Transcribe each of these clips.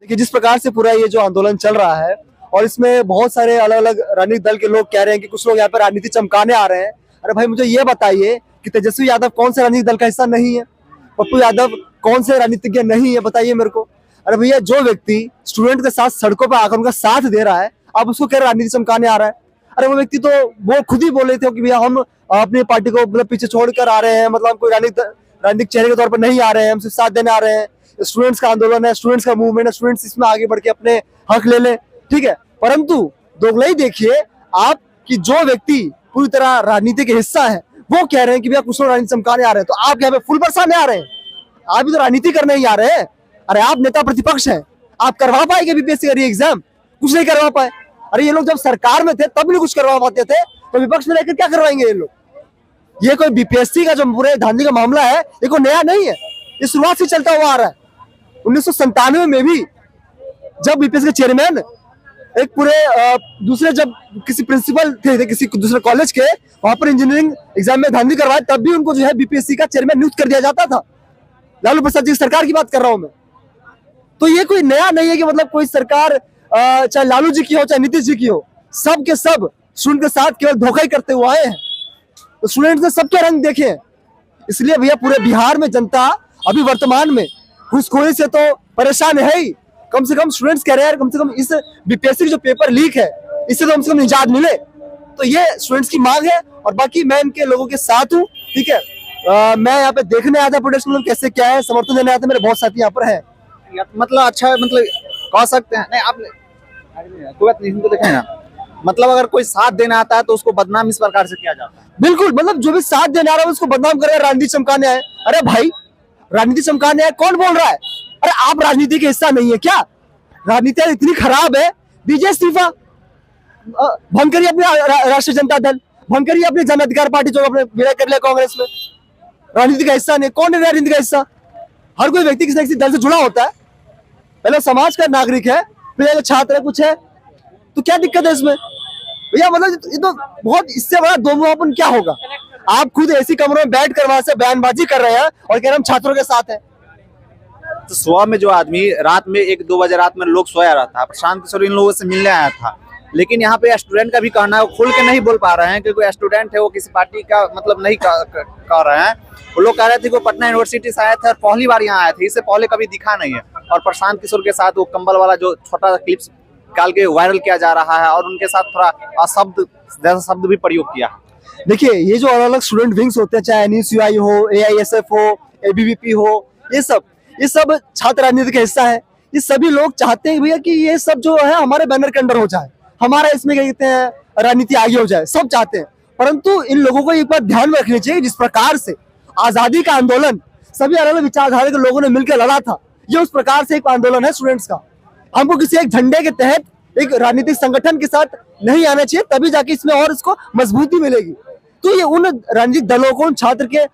देखिए, जिस प्रकार से पूरा ये जो आंदोलन चल रहा है और इसमें बहुत सारे अलग अलग राजनीतिक दल के लोग कह रहे हैं कि कुछ लोग यहाँ पर राजनीति चमकाने आ रहे हैं। अरे भाई, मुझे ये बताइए कि तेजस्वी यादव कौन से राजनीतिक दल का हिस्सा नहीं है? पप्पू यादव कौन से राजनीतिज्ञ नहीं है? बताइए मेरे को। अरे भैया, जो व्यक्ति स्टूडेंट के साथ सड़कों पर आकर उनका साथ दे रहा है, आप उसको कह रहे राजनीति चमकाने आ रहा है? अरे वो व्यक्ति तो वो खुद ही बोल रहे थे कि भैया हम अपनी पार्टी को मतलब पीछे छोड़कर आ रहे हैं, मतलब हम कोई राजनीतिक चेहरे के तौर पर नहीं आ रहे हैं, हम सिर्फ साथ देने आ रहे हैं। स्टूडेंट्स का आंदोलन है, स्टूडेंट्स का मूवमेंट है, स्टूडेंट्स इसमें आगे बढ़ के अपने हक ले लें, ठीक है। परंतु दोगलाई देखिए आप कि जो व्यक्ति पूरी तरह राजनीति के हिस्सा है वो कह रहे हैं कि भैया कुछ लोग राजनीति चमकाने आ रहे हैं, तो आप यहाँ पे फुल बरसाने आ रहे हैं? आप भी तो राजनीति करने ही आ रहे हैं। अरे आप नेता प्रतिपक्ष हैं, आप करवा पाएंगे बीपीएससी का री एग्जाम? कुछ नहीं करवा पाए। अरे ये लोग जब सरकार में थे तब नहीं कुछ करवा पाते थे, तो विपक्ष में रहकर क्या करवाएंगे ये लोग? ये कोई बीपीएससी का जो पूरे धांधली का मामला है ये कोई नया नहीं है, ये शुरुआत से चलता हुआ आ रहा है। 1997 में भी जब बीपीएससी के चेयरमैन एक पूरे दूसरे जब किसी प्रिंसिपल थे किसी दूसरे कॉलेज के, वहां पर इंजीनियरिंग एग्जाम में धांधली करवाए, तब भी उनको जो है बीपीएससी का चेयरमैन नियुक्त कर दिया जाता था। लालू प्रसाद जी की सरकार की बात कर रहा हूं मैं। तो ये कोई नया नहीं है कि मतलब कोई सरकार चाहे लालू जी की हो चाहे नीतीश जी की हो, सब के सब स्टूडेंट के साथ केवल धोखा ही करते हुए आए हैं। तो स्टूडेंट्स ने सबके रंग देखे हैं। इसलिए भैया पूरे बिहार में जनता अभी वर्तमान में घूसखोरी से तो परेशान है ही। कम से कम स्टूडेंट्स कह रहे हैं कम से कम इस बीपीएससी जो पेपर लीक है इससे तो कम से कम निजात मिले। तो ये स्टूडेंट्स की मांग है और बाकी मैं इनके लोगों के साथ हूँ, ठीक है। मैं यहाँ पे देखने आया था प्रोटेस्ट में कैसे क्या है, समर्थन देने आया था। मेरे बहुत साथी यहाँ पर है। मतलब अच्छा, मतलब कह सकते हैं नहीं आप कोई बात नहीं, इनको देखें ना, मतलब अगर कोई साथ देने आता है तो उसको बदनाम इस प्रकार से किया जाता है। बिल्कुल, मतलब जो भी साथ देने आ रहा है उसको बदनाम कर रहे हैं, राजनीति चमकाने आए। अरे भाई, राजनीति चमकाने आए कौन बोल रहा है? अरे आप राजनीति के हिस्सा नहीं है क्या? राजनीति इतनी खराब है, दीजिए इस्तीफा, भंग करिए अपने राष्ट्रीय जनता दल, भंग करिए अपनी जन अधिकार पार्टी जो अपने विलय कर लिया कांग्रेस में। राजनीति का हिस्सा नहीं, कौन है राजनीति का हिस्सा? हर कोई व्यक्ति किसी न किसी दल से जुड़ा होता है। पहले समाज का नागरिक है, फिर छात्र है, कुछ है, तो क्या दिक्कत है इसमें भैया? मतलब ये तो बहुत, इससे बड़ा दोमुहापन क्या होगा? आप खुद ऐसी कमरों में बैठ कर वहां से बयानबाजी कर रहे हैं और कह रहे हैं हम छात्रों के साथ हैं। तो सुबह में जो आदमी रात में 1-2 बजे रात में लोग सोया रहा था, प्रशांत किशोर इन लोगों से मिलने आया था, लेकिन यहाँ पे स्टूडेंट का भी कहना है, खुल के नहीं बोल पा रहे हैं क्योंकि स्टूडेंट है वो किसी पार्टी का मतलब नहीं कह रहे हैं। वो लोग कह रहे थे कि वो पटना यूनिवर्सिटी से आए थे और पहली बार यहाँ आए थे, इससे पहले कभी दिखा नहीं है। और प्रशांत किशोर के साथ वो कंबल वाला जो छोटा सा क्लिप्स निकाल के वायरल किया जा रहा है और उनके साथ थोड़ा अशब्द जैसा शब्द भी प्रयोग किया। देखिए, ये जो अलग अलग स्टूडेंट विंग्स होते हैं, चाहे एनएसयूआई हो, एआईएसएफ हो, एबीवीपी हो, ये सब छात्र राजनीति का हिस्सा है। ये सभी लोग चाहते हैं भैया कि ये सब जो है हमारे बैनर के अंडर हो जाए, हमारा इसमें क्या कहते हैं राजनीति आगे हो जाए, सब चाहते हैं। परंतु इन लोगों को एक बात ध्यान में रखनी चाहिए, जिस प्रकार से आजादी का आंदोलन सभी अलग अलग विचारधारा के लोगों ने मिलकर लड़ा था, ये उस प्रकार से एक आंदोलन है स्टूडेंट्स का। हमको किसी एक झंडे के तहत एक राजनीतिक संगठन के साथ नहीं आना चाहिए, तभी जाके इसमें और इसको मजबूती मिलेगी। तो ये उन राजनीतिक दलों को, उन छात्र के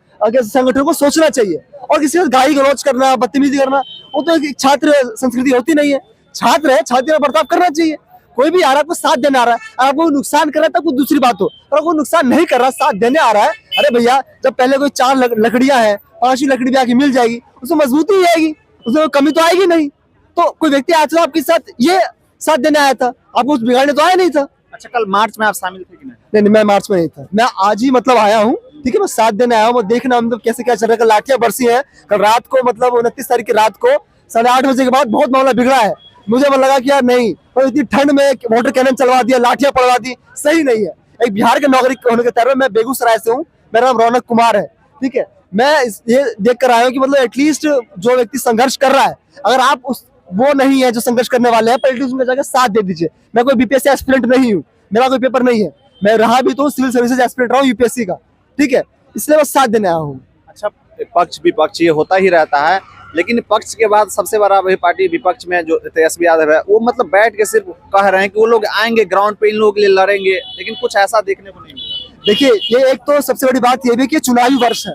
संगठनों को सोचना चाहिए। और किसी के गाली गलौज करना, बदतमीजी करना, वो तो एक छात्र संस्कृति होती नहीं है। छात्र है, छात्र का बर्ताव करना चाहिए। कोई भी आ रहा है, आपको साथ देने आ रहा है, आपको नुकसान कर रहा है तब कुछ दूसरी बात हो, और कोई नुकसान नहीं कर रहा, साथ देने आ रहा है, अरे भैया जब पहले कोई 4 लकड़ियां हैं, 5वीं लकड़ी भी आके मिल जाएगी, उसमें मजबूती ही आएगी, उसमें कमी तो आएगी नहीं। तो कोई व्यक्ति आज आपके साथ ये साथ देने आया था, आपको बिगाड़ने तो आया नहीं था। अच्छा, कल मार्च में आप शामिल थे कि नहीं, मैं मार्च में नहीं था, मैं आज ही मतलब आया हूँ, ठीक है। मैं साथ देने आया हूँ, मैं देखना मतलब कैसे क्या चल रहा है। कल लाठियां बरसी है, कल रात को मतलब 29 तारीख की रात को 8:30 बजे के बाद बहुत मामला बिगड़ा है। मुझे लगा कि यार नहीं, और इतनी ठंड में वाटर कैनन चलवा दिया, लाठियां पड़वा दी, सही नहीं है। एक बिहार के नागरिक होने के तौर पर मैं बेगूसराय से हूँ, मेरा नाम रौनक कुमार है, ठीक है। मैं ये देख कर आया हूँ कि मतलब एटलीस्ट जो व्यक्ति संघर्ष कर रहा है, अगर आप वो नहीं है जो संघर्ष करने वाले हैं, पर उसमें जाकर साथ दे दीजिए। मैं कोई बीपीएससी एस्पिरेंट नहीं हूँ, मेरा कोई पेपर नहीं है, मैं रहा भी तो सिविल सर्विसेज एस्पिरेंट रहा हूँ यूपीएससी का, ठीक है, इसलिए मैं साथ देने आया हूँ। अच्छा, पक्ष विपक्ष ये होता ही रहता है, लेकिन पक्ष के बाद सबसे बड़ा वही पार्टी विपक्ष में जो तेजस्वी यादव है, वो मतलब बैठ के सिर्फ कह रहे हैं कि वो लोग आएंगे ग्राउंड पे, इन लोगों के लिए लड़ेंगे, लेकिन कुछ ऐसा देखने को नहीं मिला। देखिए, ये एक तो सबसे बड़ी बात ये भी कि चुनावी वर्ष है।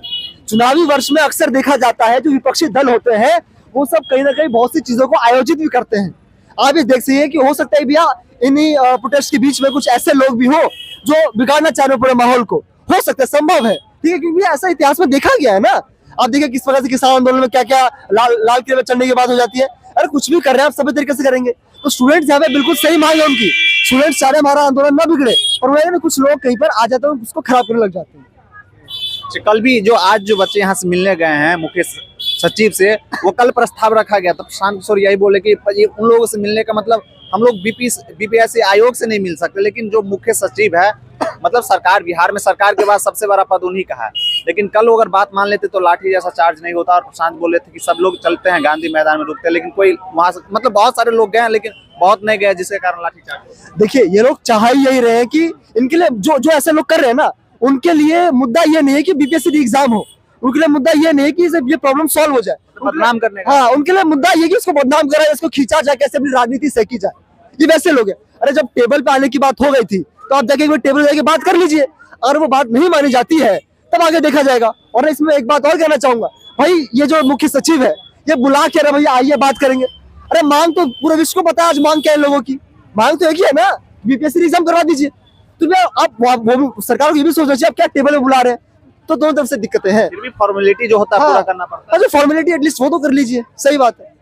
चुनावी वर्ष में अक्सर देखा जाता है जो विपक्षी दल होते हैं वो सब कहीं ना कहीं बहुत सी चीजों को आयोजित भी करते हैं। आप ये देख सकते हैं कि हो सकता है भैया इन्हीं प्रोटेस्ट के बीच में कुछ ऐसे लोग भी हो जो बिगाड़ना चाह रहे पूरे माहौल को, हो सकता है, संभव है, ठीक है, क्योंकि ऐसा इतिहास में देखा गया है ना। आप देखिए किस प्रकार से किसान आंदोलन में क्या क्या लाल किले में चढ़ने की बात हो जाती है। अरे कुछ भी कर रहे हैं आप सभी तरीके से करेंगे। तो स्टूडेंट्स यहाँ पे बिल्कुल सही मांग है उनकी, स्टूडेंट्स चाह रहे हैं हमारा आंदोलन ना बिगड़े, और वो कुछ लोग कहीं पर आ जाते हैं उसको खराब करने लग जाते हैं। कल भी जो आज जो बच्चे यहाँ से मिलने गए हैं मुख्य सचिव से, वो कल प्रस्ताव रखा गया, तो प्रशांत किशोर यही बोले कि ये उन लोगों से मिलने का मतलब हम लोग बीपीएससी आयोग से नहीं मिल सकते, लेकिन जो मुख्य सचिव है मतलब सरकार, बिहार में सरकार के बाद सबसे बड़ा पद उन्हीं का है, लेकिन कल वो अगर बात मान लेते तो लाठी जैसा चार्ज नहीं होता। और प्रशांत बोले थे कि सब लोग चलते हैं गांधी मैदान में रुकते हैं, लेकिन कोई वहां से मतलब बहुत सारे लोग गए लेकिन बहुत नहीं गए, जिसके कारण लाठी चार्ज। देखिए ये लोग चाह ही यही रहे हैं कि इनके लिए जो जो ऐसे लोग कर रहे हैं ना, उनके लिए मुद्दा ये नहीं है कि बीपीएससी एग्जाम हो, उनके लिए मुद्दा ये नहीं है कि ये प्रॉब्लम सॉल्व हो जाए, बदनाम करने का। हाँ, उनके लिए मुद्दा ये कि उसको बदनाम करा, इसको खींचा जाए, कैसे अपनी राजनीति सेकी जाए। ये वैसे लोग हैं। अरे जब टेबल पे आने की बात हो गई थी तो आप जाके एक बार टेबल पे जाके बात कर लीजिए, अगर वो बात नहीं मानी जाती है तब आगे देखा जाएगा। और इसमें एक बात और कहना चाहूंगा, भाई ये जो मुख्य सचिव है ये बुला के, अरे भैया आइए बात करेंगे, अरे मांग तो पूरे विश्व को पता है आज मांग क्या है लोगों की, मांग तो एक ही है ना, बीपीएससी एग्जाम करवा दीजिए। तो आप वो सरकार को ये भी सोचना चाहिए आप क्या टेबल में बुला रहे हैं, तो दोनों तरफ से दिक्कतें हैं। फिर भी फॉर्मेलिटी जो होता है पूरा करना पड़ता है। फॉर्मेलिटी एटलीस्ट वो तो कर लीजिए, सही बात है।